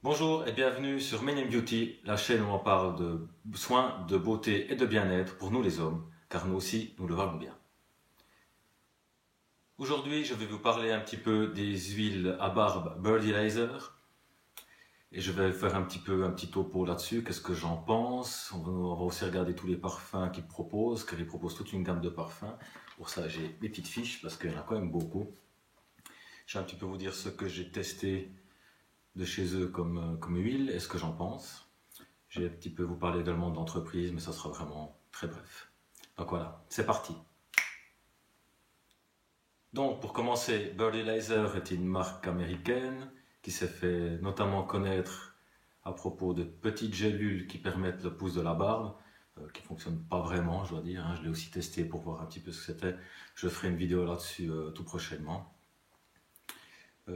Bonjour et bienvenue sur Men in Beauty, la chaîne où on parle de soins, de beauté et de bien-être pour nous les hommes, car nous aussi, nous le valons bien. Aujourd'hui, je vais vous parler un petit peu des huiles à barbe Birdie Laser et je vais faire un petit topo là-dessus, qu'est-ce que j'en pense. On va aussi regarder tous les parfums qu'ils proposent, car ils proposent toute une gamme de parfums. Pour ça, j'ai mes petites fiches parce qu'il y en a quand même beaucoup. Je vais un petit peu vous dire ce que j'ai testé de chez eux comme huile et ce que j'en pense. Je vais un petit peu vous parler également d'entreprise, mais ça sera vraiment très bref. Donc voilà, c'est parti. Donc pour commencer, Birdie Laser est une marque américaine qui s'est fait notamment connaître à propos de petites gélules qui permettent le pouce de la barbe, qui ne fonctionnent pas vraiment, je dois dire. Je l'ai aussi testé pour voir un petit peu ce que c'était. Je ferai une vidéo là-dessus tout prochainement.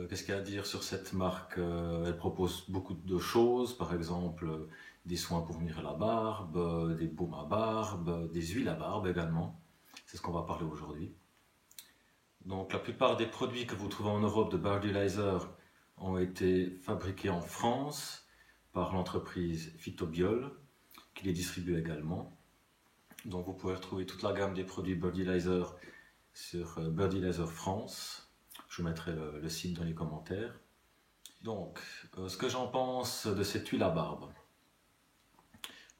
Qu'est-ce qu'il y a à dire sur cette marque? Elle propose beaucoup de choses, par exemple des soins pour nourrir la barbe, des baumes à barbe, des huiles à barbe également. C'est ce qu'on va parler aujourd'hui. Donc la plupart des produits que vous trouvez en Europe de Birdie Laser ont été fabriqués en France par l'entreprise Phytobiol, qui les distribue également. Donc vous pouvez retrouver toute la gamme des produits Birdie Laser sur Birdie Laser France. Je vous mettrai le site dans les commentaires. Donc, ce que j'en pense de cette huile à barbe.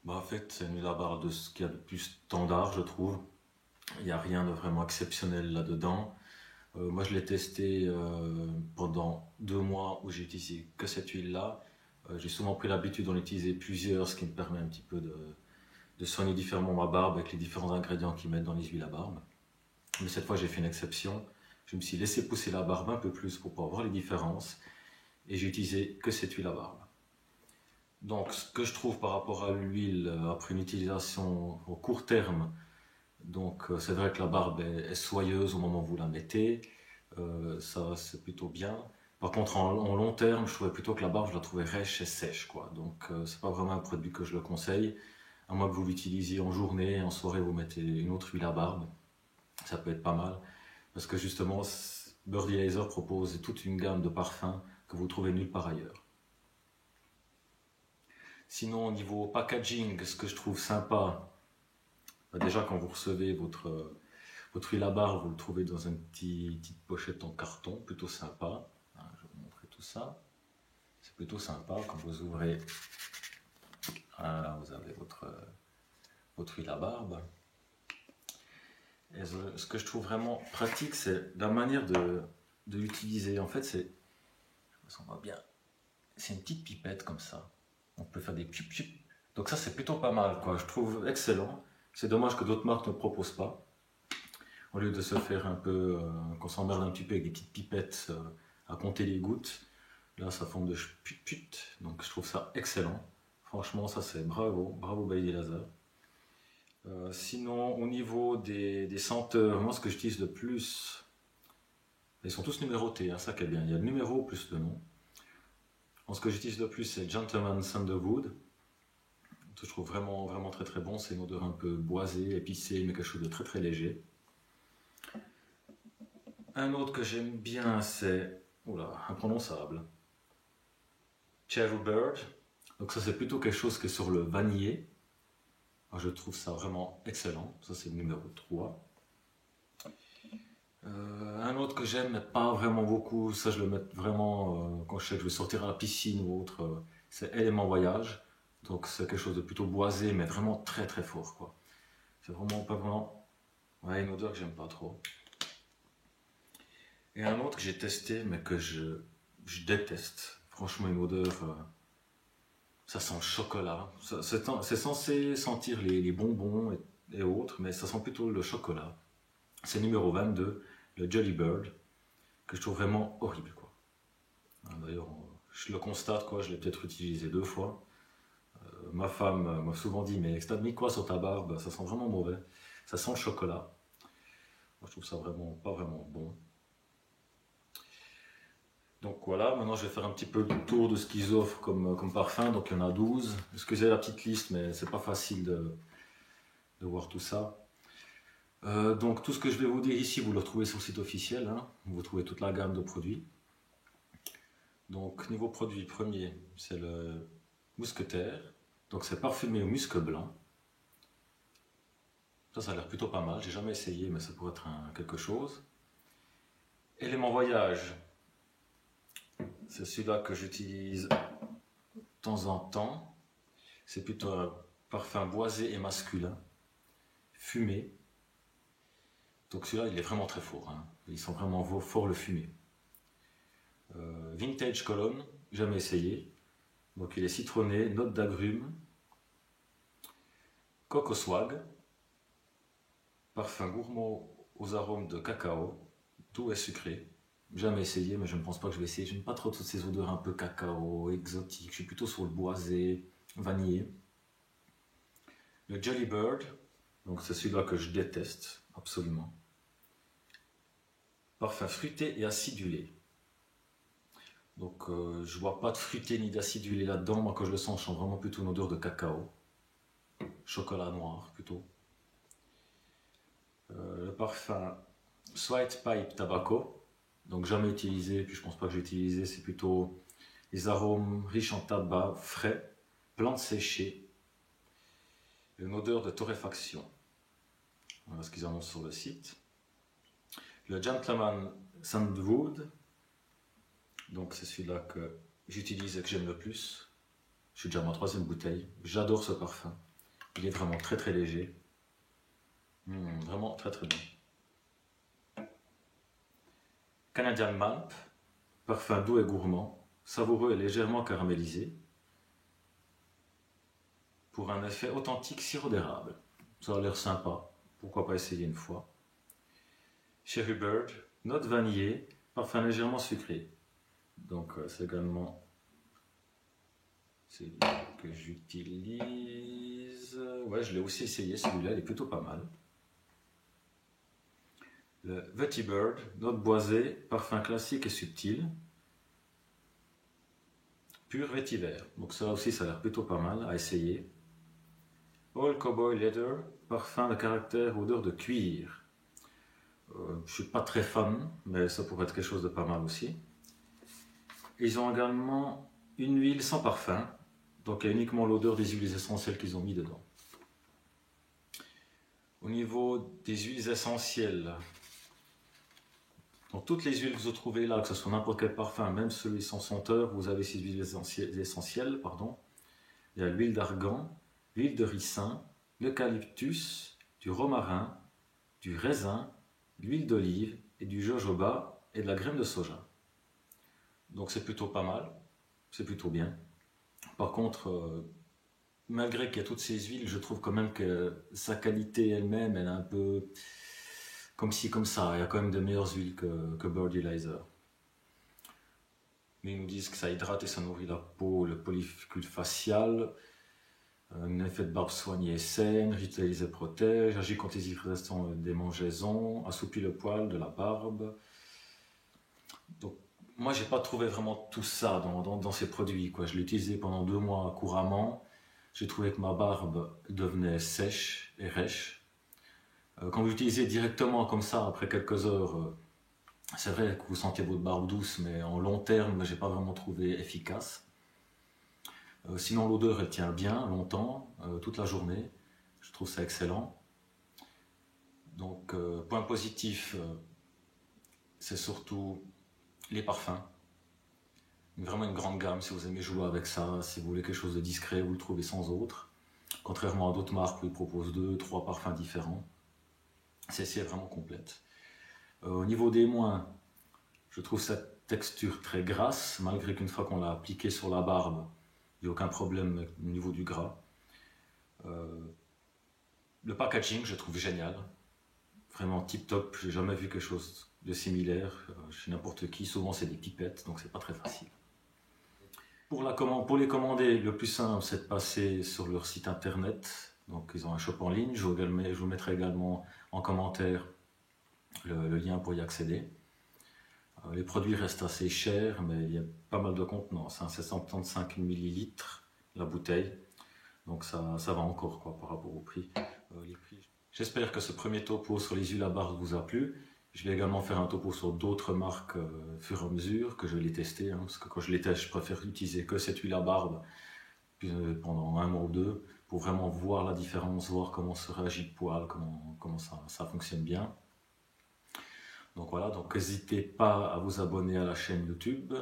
En fait, c'est une huile à barbe de ce qu'il y a de plus standard, je trouve. Il n'y a rien de vraiment exceptionnel là-dedans. Moi, je l'ai testé pendant 2 mois où j'ai utilisé que cette huile-là. J'ai souvent pris l'habitude d'en utiliser plusieurs, ce qui me permet un petit peu de soigner différemment ma barbe avec les différents ingrédients qu'ils mettent dans les huiles à barbe. Mais cette fois, j'ai fait une exception. Je me suis laissé pousser la barbe un peu plus pour pouvoir voir les différences et j'ai utilisé que cette huile à barbe. Donc ce que je trouve par rapport à l'huile après une utilisation au court terme, donc c'est vrai que la barbe est soyeuse au moment où vous la mettez, ça c'est plutôt bien. Par contre en long terme, je trouvais plutôt que la barbe je la trouvais rêche et sèche quoi. Donc c'est pas vraiment un produit que je le conseille, à moins que vous l'utilisiez en journée, en soirée vous mettez une autre huile à barbe, ça peut être pas mal. Parce que justement, Birdie Laser propose toute une gamme de parfums que vous trouvez nulle part ailleurs. Sinon, au niveau packaging, ce que je trouve sympa, déjà quand vous recevez votre huile à barbe, vous le trouvez dans une petite pochette en carton, plutôt sympa. Je vais vous montrer tout ça. C'est plutôt sympa quand vous ouvrez. Voilà, vous avez votre huile à barbe. Et ce que je trouve vraiment pratique, c'est la manière de l'utiliser. En fait, c'est une petite pipette comme ça. On peut faire des pioup pioup. Donc ça, c'est plutôt pas mal, quoi. Je trouve excellent. C'est dommage que d'autres marques ne proposent pas. Au lieu de se faire un peu, qu'on s'emmerde un petit peu avec des petites pipettes à compter les gouttes, là, ça fond de pioup pioup. Donc je trouve ça excellent. Franchement, ça c'est bravo, bravo Birdie Laser. Sinon, au niveau des senteurs, moi ce que j'utilise le plus, ils sont tous numérotés, ça qui est bien, il y a le numéro plus le nom. Ce que j'utilise le plus, c'est Gentleman Sandalwood. Je trouve vraiment, vraiment très très bon, c'est une odeur un peu boisée, épicée, mais quelque chose de très très léger. Un autre que j'aime bien, c'est, imprononçable, Cherry Bird. Donc ça c'est plutôt quelque chose qui est sur le vanillé. Je trouve ça vraiment excellent, ça c'est le numéro 3. Un autre que j'aime, mais pas vraiment beaucoup, ça je le mets vraiment quand je sais que je vais sortir à la piscine ou autre, c'est Élément Voyage. Donc c'est quelque chose de plutôt boisé, mais vraiment très très fort quoi. C'est vraiment pas vraiment une odeur que j'aime pas trop. Et un autre que j'ai testé, mais que je déteste. Franchement, une odeur, ça sent le chocolat. C'est censé sentir les bonbons et autres, mais ça sent plutôt le chocolat. C'est numéro 22, le Jolly Bird, que je trouve vraiment horrible, quoi. D'ailleurs, je le constate, quoi, je l'ai peut-être utilisé 2 fois. Ma femme m'a souvent dit, mais t'as mis quoi sur ta barbe? Ça sent vraiment mauvais. Ça sent le chocolat. Moi, je trouve ça vraiment pas vraiment bon. Donc voilà, maintenant je vais faire un petit peu le tour de ce qu'ils offrent comme parfum. Donc il y en a 12. Excusez la petite liste, mais c'est pas facile de voir tout ça. Donc tout ce que je vais vous dire ici, vous le retrouvez sur le site officiel. Hein. Vous trouvez toute la gamme de produits. Donc niveau produit premier, c'est le mousquetaire. Donc c'est parfumé au musc blanc. Ça a l'air plutôt pas mal. J'ai jamais essayé, mais ça pourrait être quelque chose. Élément voyage. C'est celui-là que j'utilise de temps en temps. C'est plutôt un parfum boisé et masculin, fumé. Donc celui-là, il est vraiment très fort. Hein. Il sent vraiment fort le fumé. Vintage Cologne, jamais essayé. Donc il est citronné, note d'agrumes. Coco Swag, parfum gourmand aux arômes de cacao, doux et sucré. Jamais essayé, mais je ne pense pas que je vais essayer. Je n'aime pas trop toutes ces odeurs un peu cacao, exotiques. Je suis plutôt sur le boisé, vanillé. Le Jolly Bird, donc c'est celui-là que je déteste, absolument. Parfum fruité et acidulé. Donc je vois pas de fruité ni d'acidulé là-dedans. Moi quand je le sens, je sens vraiment plutôt une odeur de cacao. Chocolat noir plutôt. Le parfum Sweet Pipe Tobacco. Donc jamais utilisé, puis je pense pas que j'ai utilisé, c'est plutôt les arômes riches en tabac, frais, plantes séchées, une odeur de torréfaction. Voilà ce qu'ils annoncent sur le site. Le Gentleman Sandwood, donc c'est celui-là que j'utilise et que j'aime le plus. Je suis déjà à ma 3e bouteille. J'adore ce parfum. Il est vraiment très très léger. Vraiment très très bon. Canadian Malt, parfum doux et gourmand, savoureux et légèrement caramélisé, pour un effet authentique sirop d'érable. Ça a l'air sympa, pourquoi pas essayer une fois. Cherry Bird, note vanillée, parfum légèrement sucré. Donc c'est également celui que j'utilise. Ouais, je l'ai aussi essayé, celui-là il est plutôt pas mal. Le Veti Bird, note boisée, parfum classique et subtil. Pur vétiver. Donc ça aussi, ça a l'air plutôt pas mal à essayer. All Cowboy Leather, parfum de caractère, odeur de cuir. Je suis pas très fan, mais ça pourrait être quelque chose de pas mal aussi. Ils ont également une huile sans parfum, donc il y a uniquement l'odeur des huiles essentielles qu'ils ont mis dedans. Au niveau des huiles essentielles, donc toutes les huiles que vous trouvez là, que ce soit n'importe quel parfum, même celui sans senteur, vous avez ces huiles essentielles. Il y a l'huile d'argan, l'huile de ricin, l'eucalyptus, du romarin, du raisin, l'huile d'olive et du jojoba et de la graine de soja. Donc c'est plutôt pas mal, c'est plutôt bien. Par contre, malgré qu'il y a toutes ces huiles, je trouve quand même que sa qualité elle-même, elle est un peu comme ci, comme ça. Il y a quand même de meilleures huiles que Birdie Laser. Mais ils nous disent que ça hydrate et ça nourrit la peau, le follicule facial, un effet de barbe soignée et saine, vitalise et protège, agit contre les irritations et démangeaisons, assouplit le poil de la barbe. Donc, moi, j'ai pas trouvé vraiment tout ça dans ces produits, quoi. Je l'ai utilisé pendant 2 mois couramment. J'ai trouvé que ma barbe devenait sèche et rêche. Quand vous l'utilisez directement comme ça, après quelques heures, c'est vrai que vous sentez votre barbe douce, mais en long terme, j'ai pas vraiment trouvé efficace. Sinon, l'odeur, elle tient bien, longtemps, toute la journée. Je trouve ça excellent. Donc, point positif, c'est surtout les parfums. Vraiment une grande gamme si vous aimez jouer avec ça. Si vous voulez quelque chose de discret, vous le trouvez sans autre. Contrairement à d'autres marques où ils proposent 2, 3 parfums différents. Celle-ci est vraiment complète. Au niveau des moins, je trouve cette texture très grasse, malgré qu'une fois qu'on l'a appliquée sur la barbe, il n'y a aucun problème au niveau du gras. Le packaging, je trouve génial. Vraiment tip top, j'ai jamais vu quelque chose de similaire chez n'importe qui. Souvent c'est des pipettes, donc c'est pas très facile. Pour les commander, le plus simple c'est de passer sur leur site internet. Donc ils ont un shop en ligne, je vous mettrai également en commentaire le lien pour y accéder. Les produits restent assez chers, mais il y a pas mal de contenance, hein. C'est 175 millilitres la bouteille, donc ça va encore quoi, par rapport au prix. Les prix. J'espère que ce premier topo sur les huiles à barbe vous a plu. Je vais également faire un topo sur d'autres marques fur et à mesure que je vais les tester, hein, parce que quand je les teste, je préfère utiliser que cette huile à barbe pendant un mois ou deux pour vraiment voir la différence, voir comment se réagit le poil, comment ça fonctionne bien. Donc voilà, donc n'hésitez pas à vous abonner à la chaîne YouTube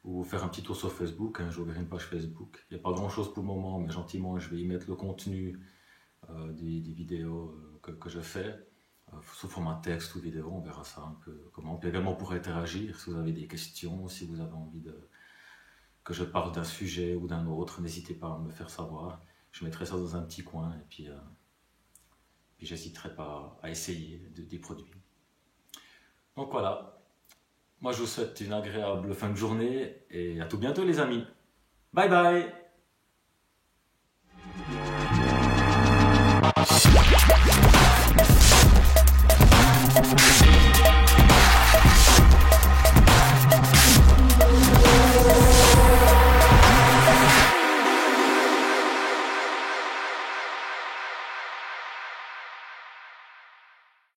ou faire un petit tour sur Facebook, hein, j'ouvrirai une page Facebook. Il n'y a pas grand chose pour le moment, mais gentiment je vais y mettre le contenu des vidéos que je fais, sous format texte ou vidéo, on verra ça un peu comment. Puis également pour interagir, si vous avez des questions, si vous avez envie que je parle d'un sujet ou d'un autre, n'hésitez pas à me faire savoir. Je mettrai ça dans un petit coin et puis j'hésiterai pas à essayer des produits. Donc voilà, moi je vous souhaite une agréable fin de journée et à tout bientôt les amis. Bye bye!